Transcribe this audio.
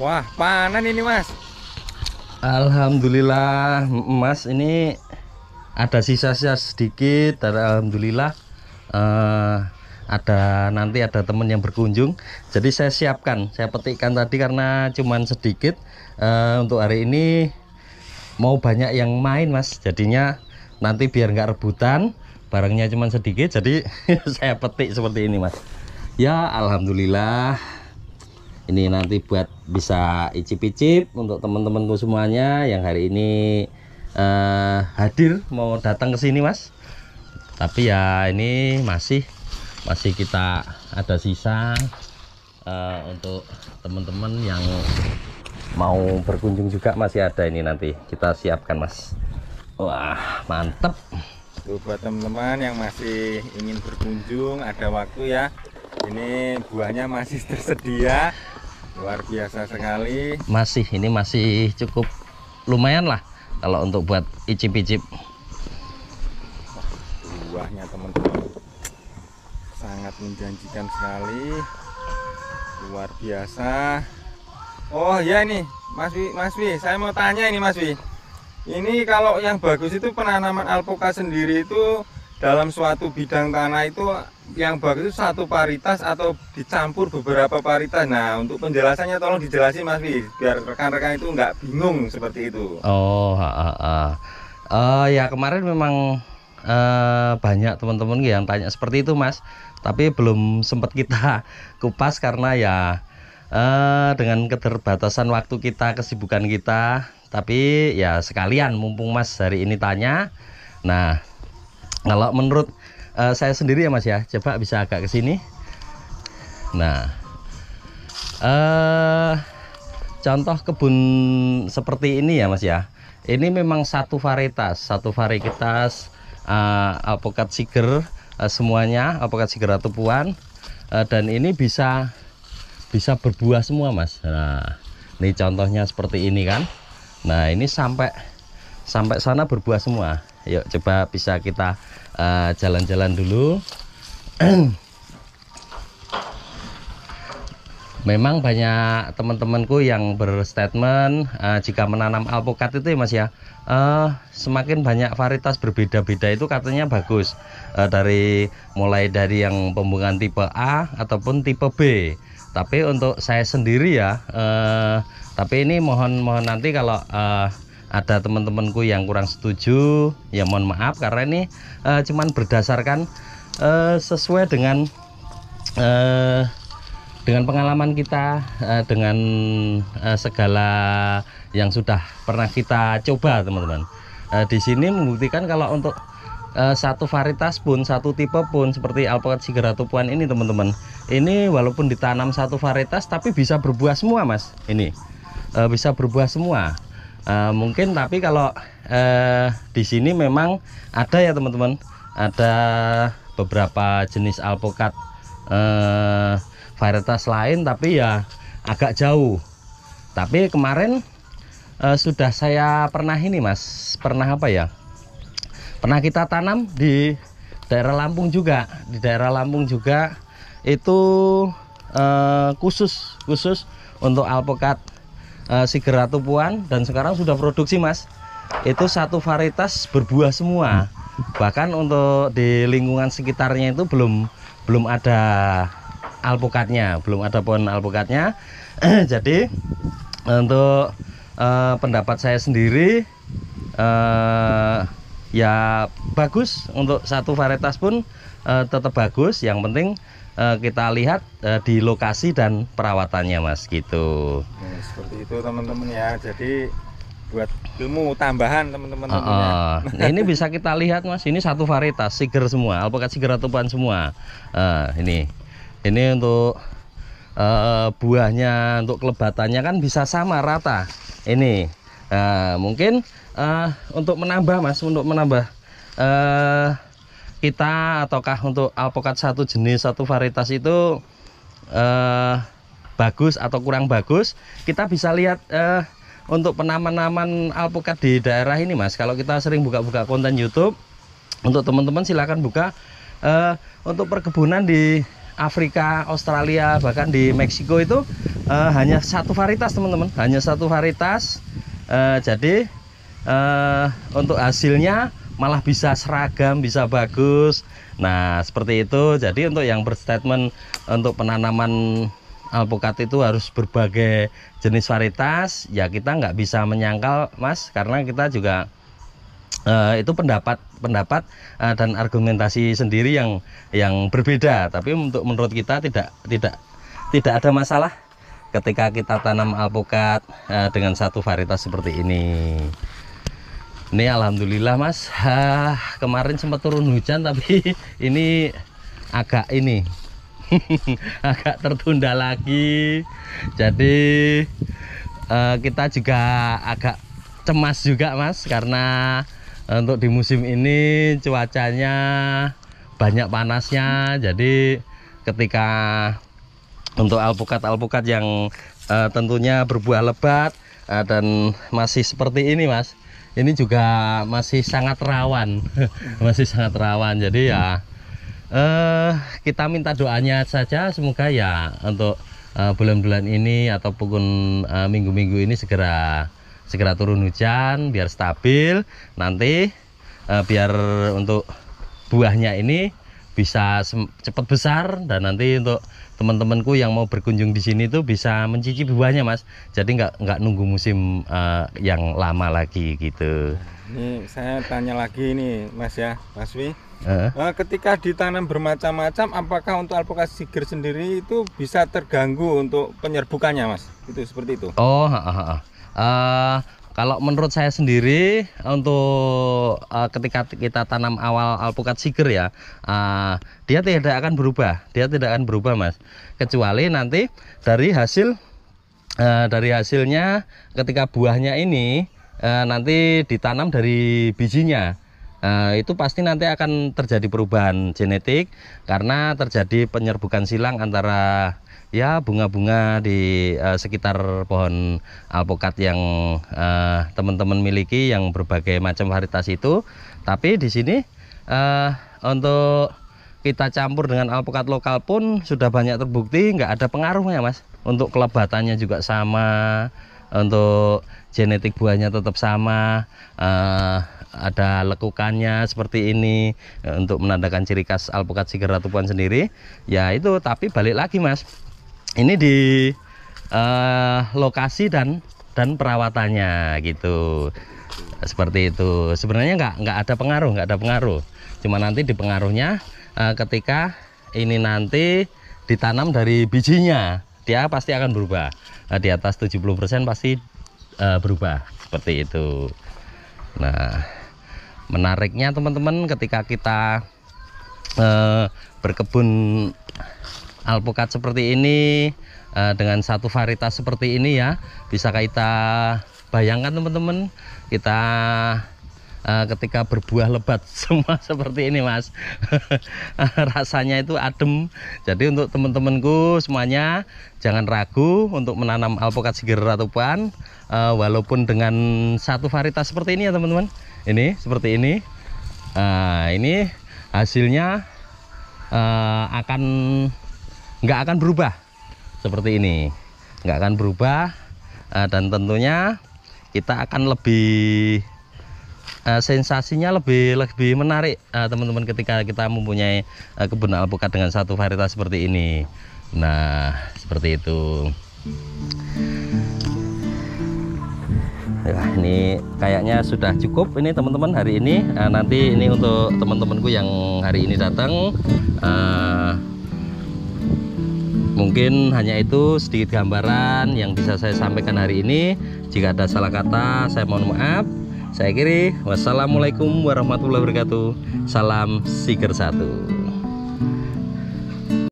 Wah, panen ini Mas. Alhamdulillah Mas, ini ada sisa-sisa sedikit dan alhamdulillah nanti ada teman yang berkunjung, jadi saya siapkan, saya petikkan tadi karena cuman sedikit. Untuk hari ini mau banyak yang main Mas, jadinya nanti biar nggak rebutan, barangnya cuman sedikit, jadi saya petik seperti ini Mas. Ya alhamdulillah, ini nanti buat bisa icip-icip untuk teman-temanku semuanya yang hari ini hadir mau datang ke sini Mas. Tapi ya ini masih kita ada sisa untuk teman-teman yang mau berkunjung juga masih ada, ini nanti kita siapkan Mas. Wah mantep Tuh buat teman-teman yang masih ingin berkunjung, ada waktu ya. Ini buahnya masih tersedia, luar biasa sekali. Ini masih cukup lumayan lah kalau untuk buat icip-icip. Buahnya teman-teman sangat menjanjikan sekali, luar biasa. Oh ya nih Mas Wi, saya mau tanya ini Mas Wi, ini kalau yang bagus itu penanaman alpukat sendiri itu dalam suatu bidang tanah itu yang bagus itu satu varietas atau dicampur beberapa varietas. Nah untuk penjelasannya tolong dijelasin Mas Wi, biar rekan-rekan itu nggak bingung seperti itu. Oh ya kemarin memang banyak teman-teman yang tanya seperti itu Mas, tapi belum sempat kita kupas karena ya dengan keterbatasan waktu kita, kesibukan kita. Tapi ya sekalian mumpung Mas hari ini tanya. Nah kalau menurut saya sendiri ya Mas ya, coba bisa agak ke sini. Nah contoh kebun seperti ini ya Mas ya, ini memang satu varietas alpukat siger, semuanya alpukat siger atau puan, dan ini bisa berbuah semua Mas. Nah ini contohnya seperti ini kan. Nah ini sampai sana berbuah semua. Yuk coba bisa kita jalan-jalan dulu. Memang banyak teman-temanku yang berstatement jika menanam alpukat itu ya Mas ya, semakin banyak varietas berbeda-beda itu katanya bagus, mulai dari yang pembungaan tipe A ataupun tipe B. Tapi untuk saya sendiri ya, tapi ini mohon nanti kalau ada teman-temanku yang kurang setuju ya mohon maaf, karena ini cuman berdasarkan sesuai dengan pengalaman kita, dengan segala yang sudah pernah kita coba teman-teman. Di sini membuktikan kalau untuk satu varietas pun, satu tipe pun seperti alpukat siger atau puan ini teman-teman, ini walaupun ditanam satu varietas tapi bisa berbuah semua Mas. Ini bisa berbuah semua. Mungkin tapi kalau di sini memang ada ya teman-teman, ada beberapa jenis alpukat varietas lain tapi ya agak jauh. Tapi kemarin sudah saya pernah ini Mas, pernah kita tanam di daerah Lampung juga. Di daerah Lampung juga itu khusus untuk alpukat siger atau puan, dan sekarang sudah produksi Mas. Itu satu varietas berbuah semua. Bahkan untuk di lingkungan sekitarnya itu belum ada alpukatnya, belum ada pohon alpukatnya. Jadi untuk pendapat saya sendiri ya bagus, untuk satu varietas pun tetap bagus. Yang penting kita lihat di lokasi dan perawatannya Mas gitu. Nah, seperti itu teman-teman ya. Jadi buat ilmu tambahan teman-teman. Nah, ini bisa kita lihat Mas, ini satu varietas siger semua, alpukat siger atau puan semua. Ini untuk buahnya, untuk kelebatannya kan bisa sama rata. Ini mungkin untuk menambah Mas, kita ataukah untuk alpukat satu jenis, satu varietas itu bagus atau kurang bagus, kita bisa lihat untuk penanaman alpukat di daerah ini Mas. Kalau kita sering buka-buka konten YouTube, untuk teman-teman silakan buka untuk perkebunan di Afrika, Australia, bahkan di Meksiko itu hanya satu varietas teman-teman, hanya satu varietas. Jadi untuk hasilnya malah bisa seragam, bisa bagus. Nah seperti itu. Jadi untuk yang berstatement untuk penanaman alpukat itu harus berbagai jenis varietas, ya kita nggak bisa menyangkal Mas, karena kita juga itu pendapat dan argumentasi sendiri yang berbeda. Tapi menurut kita tidak ada masalah ketika kita tanam alpukat dengan satu varietas seperti ini. Ini alhamdulillah Mas, kemarin sempat turun hujan tapi ini agak agak tertunda lagi. Jadi kita juga agak cemas juga Mas, karena untuk di musim ini cuacanya banyak panasnya. Jadi ketika untuk alpukat yang tentunya berbuah lebat dan masih seperti ini Mas, ini juga masih sangat rawan masih sangat rawan. Jadi ya kita minta doanya saja, semoga ya untuk bulan-bulan ini ataupun minggu-minggu ini segera turun hujan biar stabil, nanti biar untuk buahnya ini bisa cepat besar, dan nanti untuk teman-temanku yang mau berkunjung di sini tuh bisa mencicipi buahnya Mas. Jadi nggak nunggu musim yang lama lagi gitu. Ini saya tanya lagi nih Mas ya, Mas Wi. Ketika ditanam bermacam-macam, apakah untuk alpukat siger sendiri itu bisa terganggu untuk penyerbukannya Mas? Itu seperti itu. Oh, kalau menurut saya sendiri untuk ketika kita tanam awal alpukat siger ya, dia tidak akan berubah Mas, kecuali nanti dari hasilnya ketika buahnya ini nanti ditanam dari bijinya, itu pasti nanti akan terjadi perubahan genetik karena terjadi penyerbukan silang antara ya bunga-bunga di sekitar pohon alpukat yang teman-teman miliki yang berbagai macam varietas itu. Tapi di sini untuk kita campur dengan alpukat lokal pun sudah banyak terbukti nggak ada pengaruhnya Mas. Untuk kelebatannya juga sama, untuk genetik buahnya tetap sama, ada lekukannya seperti ini untuk menandakan ciri khas alpukat siger Ratu Puan sendiri. Ya itu, tapi balik lagi Mas, ini di lokasi dan perawatannya gitu, seperti itu. Sebenarnya nggak ada pengaruh, cuma nanti di pengaruhnya ketika ini nanti ditanam dari bijinya, dia pasti akan berubah. Di atas 70% pasti berubah seperti itu. Nah menariknya teman-teman, ketika kita berkebun alpukat seperti ini dengan satu varietas seperti ini ya, bisa kita bayangkan teman-teman, kita ketika berbuah lebat semua seperti ini Mas. Rasanya itu adem. Jadi untuk teman-temanku semuanya, jangan ragu untuk menanam alpukat siger Ratu Puan, walaupun dengan satu varietas seperti ini ya teman-teman. Ini seperti ini. Ini hasilnya nggak akan berubah seperti ini, nggak akan berubah, dan tentunya kita akan lebih sensasinya lebih menarik teman-teman ketika kita mempunyai kebun alpukat dengan satu varietas seperti ini. Nah seperti itu ya. Ini kayaknya sudah cukup ini teman-teman hari ini. Nanti ini untuk teman-temanku yang hari ini datang, mungkin hanya itu sedikit gambaran yang bisa saya sampaikan hari ini. Jika ada salah kata saya mohon maaf. Saya akhiri, wassalamualaikum warahmatullahi wabarakatuh. Salam Siger 1.